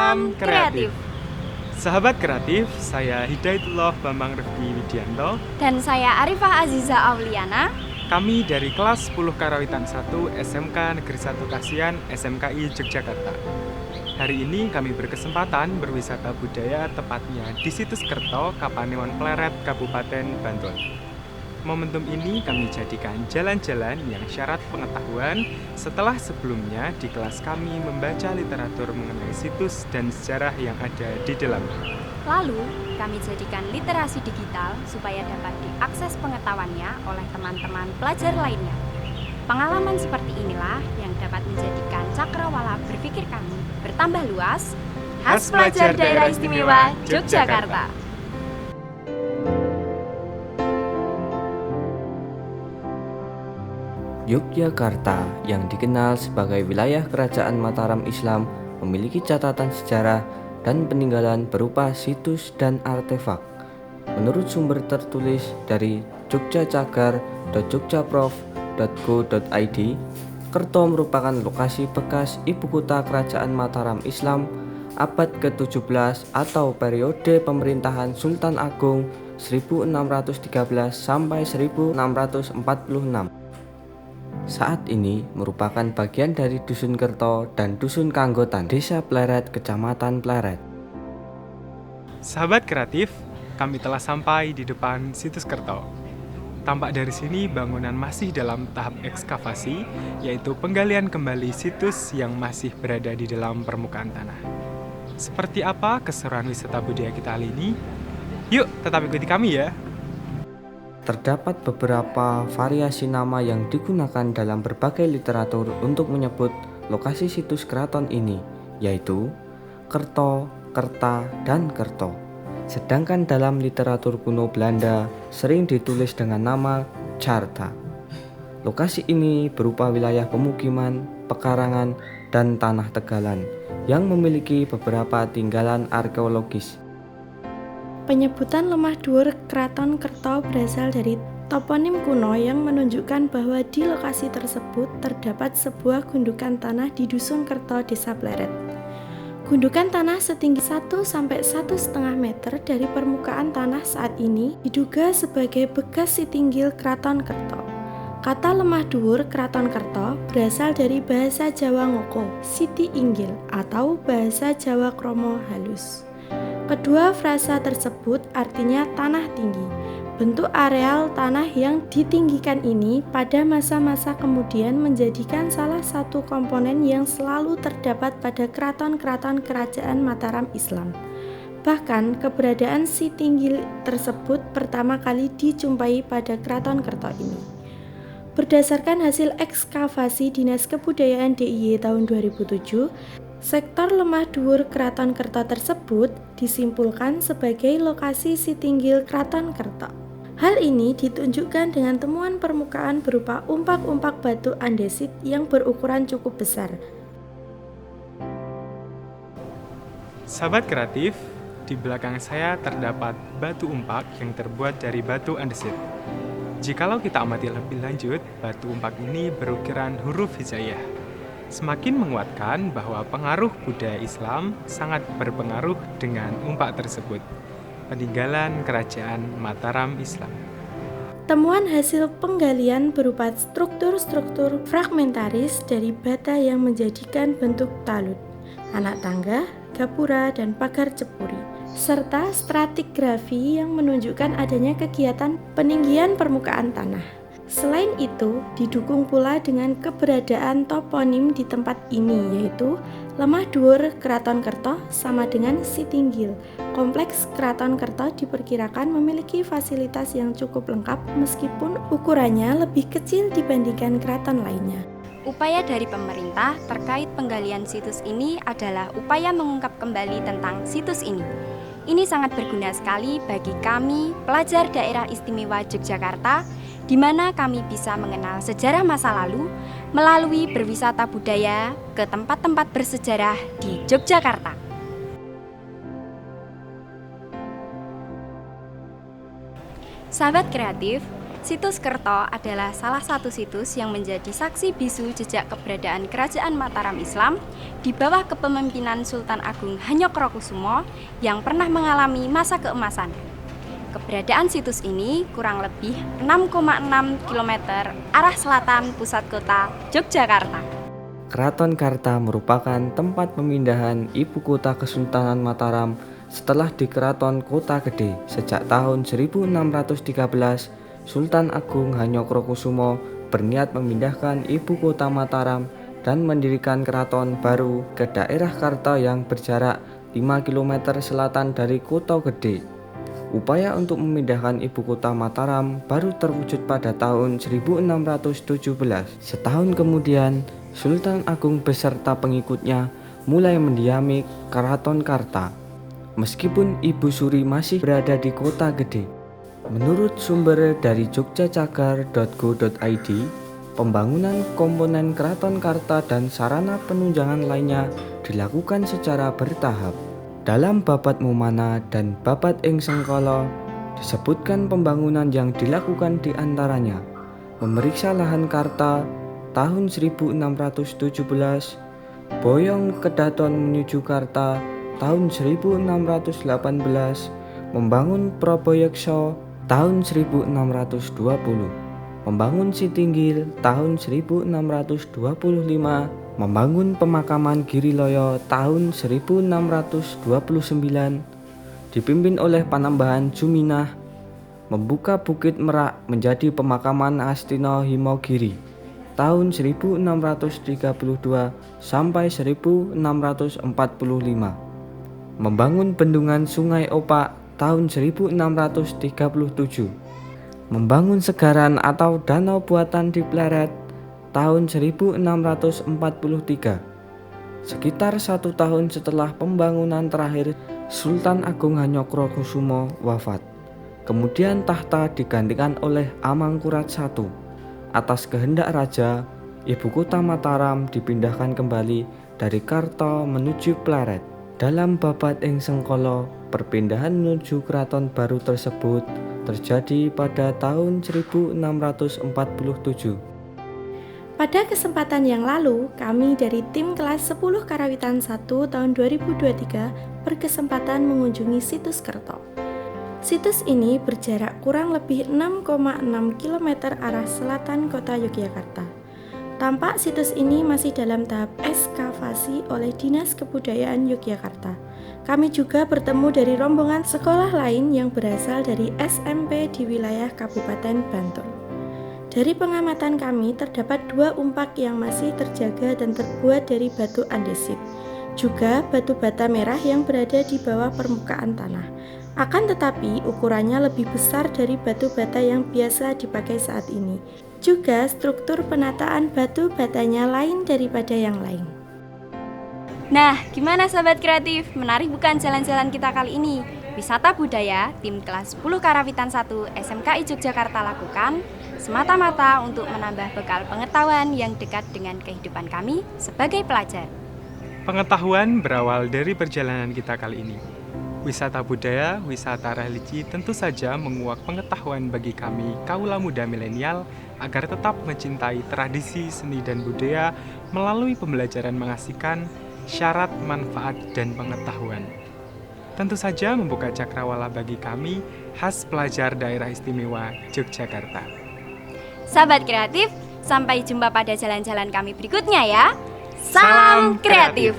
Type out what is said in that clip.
Salam kreatif. Sahabat kreatif, saya Hidayatullah Bambang Rifki Widianto. Dan saya Arifah Aziza Auliana. Kami dari kelas 10 Karawitan 1 SMK Negeri 1 Kasihan SMKI Yogyakarta. Hari ini kami berkesempatan berwisata budaya tepatnya di situs Kerto, Kapanewon Pleret, Kabupaten Bantul. Momentum ini kami jadikan jalan-jalan yang syarat pengetahuan setelah sebelumnya di kelas kami membaca literatur mengenai situs dan sejarah yang ada di dalamnya. Lalu, kami jadikan literasi digital supaya dapat diakses pengetahuannya oleh teman-teman pelajar lainnya. Pengalaman seperti inilah yang dapat menjadikan cakrawala berpikir kami bertambah luas. Khas Pelajar Daerah Istimewa Yogyakarta. Yogyakarta yang dikenal sebagai wilayah kerajaan Mataram Islam memiliki catatan sejarah dan peninggalan berupa situs dan artefak. Menurut sumber tertulis dari jogjacagar.jogjaprof.go.id, Kerto merupakan lokasi bekas ibu kota kerajaan Mataram Islam abad ke-17 atau periode pemerintahan Sultan Agung 1613 sampai 1646. Saat ini merupakan bagian dari Dusun Kerto dan Dusun Kanggotan, Desa Pleret, Kecamatan Pleret. Sahabat kreatif, kami telah sampai di depan situs Kerto. Tampak dari sini bangunan masih dalam tahap ekskavasi, yaitu penggalian kembali situs yang masih berada di dalam permukaan tanah. Seperti apa keseruan wisata budaya kita kali ini? Yuk, tetap ikuti kami ya! Terdapat beberapa variasi nama yang digunakan dalam berbagai literatur untuk menyebut lokasi situs keraton ini, yaitu Kerto, Kerta, dan Kerto. Sedangkan dalam literatur kuno Belanda sering ditulis dengan nama Carta. Lokasi ini berupa wilayah pemukiman, pekarangan, dan tanah tegalan yang memiliki beberapa tinggalan arkeologis. Penyebutan Lemah Dhuwur Kraton Kerto berasal dari toponim kuno yang menunjukkan bahwa di lokasi tersebut terdapat sebuah gundukan tanah di Dusun Kerto, Desa Pleret. Gundukan tanah setinggi 1-1,5 meter dari permukaan tanah saat ini diduga sebagai bekas Sitinggil Kraton Kerto. Kata Lemah Dhuwur Kraton Kerto berasal dari bahasa Jawa Ngoko, Siti Inggil, atau bahasa Jawa Kromo halus. Kedua frasa tersebut artinya tanah tinggi. Bentuk areal tanah yang ditinggikan ini pada masa-masa kemudian menjadikan salah satu komponen yang selalu terdapat pada keraton-keraton kerajaan Mataram Islam. Bahkan keberadaan si Tinggil tersebut pertama kali dijumpai pada Keraton Kerto ini. Berdasarkan hasil ekskavasi Dinas Kebudayaan DIY tahun 2007, sektor Lemah Dhuwur Kraton Kerto tersebut disimpulkan sebagai lokasi Sitinggil Kraton Kerto. Hal ini ditunjukkan dengan temuan permukaan berupa umpak-umpak batu andesit yang berukuran cukup besar. Sahabat kreatif, di belakang saya terdapat batu umpak yang terbuat dari batu andesit. Jikalau kita amati lebih lanjut, batu umpak ini berukiran huruf hijaiyah. Semakin menguatkan bahwa pengaruh budaya Islam sangat berpengaruh dengan umpak tersebut. Peninggalan Kerajaan Mataram Islam. Temuan hasil penggalian berupa struktur-struktur fragmentaris dari bata yang menjadikan bentuk talut, anak tangga, gapura, dan pagar cepuri, serta stratigrafi yang menunjukkan adanya kegiatan peninggian permukaan tanah. Selain itu, didukung pula dengan keberadaan toponim di tempat ini, yaitu Lemah Dhuwur Kraton Kerto sama dengan Sitinggil. Kompleks Kraton Kerto diperkirakan memiliki fasilitas yang cukup lengkap meskipun ukurannya lebih kecil dibandingkan keraton lainnya. Upaya dari pemerintah terkait penggalian situs ini adalah upaya mengungkap kembali tentang situs ini. Ini sangat berguna sekali bagi kami, pelajar daerah istimewa Yogyakarta, di mana kami bisa mengenal sejarah masa lalu melalui berwisata budaya ke tempat-tempat bersejarah di Yogyakarta. Sahabat kreatif, Situs Kerto adalah salah satu situs yang menjadi saksi bisu jejak keberadaan Kerajaan Mataram Islam di bawah kepemimpinan Sultan Agung Hanyokrokusumo yang pernah mengalami masa keemasan. Keberadaan situs ini kurang lebih 6,6 km arah selatan pusat kota Yogyakarta. Keraton Karta merupakan tempat pemindahan ibu kota Kesultanan Mataram setelah di Keraton Kota Gede. Sejak tahun 1613, Sultan Agung Hanyokrokusumo berniat memindahkan ibu kota Mataram dan mendirikan keraton baru ke daerah Karta yang berjarak 5 km selatan dari Kota Gede. Upaya untuk memindahkan ibu kota Mataram baru terwujud pada tahun 1617. Setahun kemudian, Sultan Agung beserta pengikutnya mulai mendiami Keraton Karta. Meskipun Ibu Suri masih berada di Kota Gede. Menurut sumber dari jogjacagar.go.id, pembangunan komponen Keraton Karta dan sarana penunjangan lainnya dilakukan secara bertahap. Dalam Babad Mumana dan Babad Ing Sengkala disebutkan pembangunan yang dilakukan di antaranya memeriksa lahan Karta tahun 1617, Boyong Kedaton menuju Karta tahun 1618, membangun Proboyekso tahun 1620, membangun Sitinggil tahun 1625, membangun pemakaman Giriloyo tahun 1629, dipimpin oleh Panembahan Juminah, membuka Bukit Merak menjadi pemakaman Astina Himogiri tahun 1632 sampai 1645, membangun bendungan Sungai Opak tahun 1637, membangun segaran atau danau buatan di Pleret tahun 1643. Sekitar 1 tahun setelah pembangunan terakhir, Sultan Agung Hanyokrokusumo wafat. Kemudian tahta digantikan oleh Amangkurat I. Atas kehendak raja, ibu kota Mataram dipindahkan kembali dari Karta menuju Pleret. Dalam Babad Ing Sengkala, perpindahan menuju keraton baru tersebut terjadi pada tahun 1647. Pada kesempatan yang lalu, kami dari tim kelas 10 Karawitan 1 tahun 2023 berkesempatan mengunjungi situs Kerto. Situs ini berjarak kurang lebih 6,6 km arah selatan kota Yogyakarta. Tampak situs ini masih dalam tahap ekskavasi oleh Dinas Kebudayaan Yogyakarta. Kami juga bertemu dari rombongan sekolah lain yang berasal dari SMP di wilayah Kabupaten Bantul. Dari pengamatan kami terdapat 2 umpak yang masih terjaga dan terbuat dari batu andesit, juga batu bata merah yang berada di bawah permukaan tanah. Akan tetapi ukurannya lebih besar dari batu bata yang biasa dipakai saat ini. Juga struktur penataan batu batanya lain daripada yang lain. Nah, gimana sahabat kreatif? Menarik bukan jalan-jalan kita kali ini? Wisata budaya tim kelas 10 Karawitan 1 SMKI Yogyakarta lakukan semata-mata untuk menambah bekal pengetahuan yang dekat dengan kehidupan kami sebagai pelajar. Pengetahuan berawal dari perjalanan kita kali ini. Wisata budaya, wisata religi tentu saja menguak pengetahuan bagi kami kaula muda milenial agar tetap mencintai tradisi, seni dan budaya melalui pembelajaran mengasihkan, syarat, manfaat, dan pengetahuan. Tentu saja membuka cakrawala bagi kami khas pelajar daerah istimewa Yogyakarta. Sahabat kreatif, sampai jumpa pada jalan-jalan kami berikutnya ya. Salam kreatif!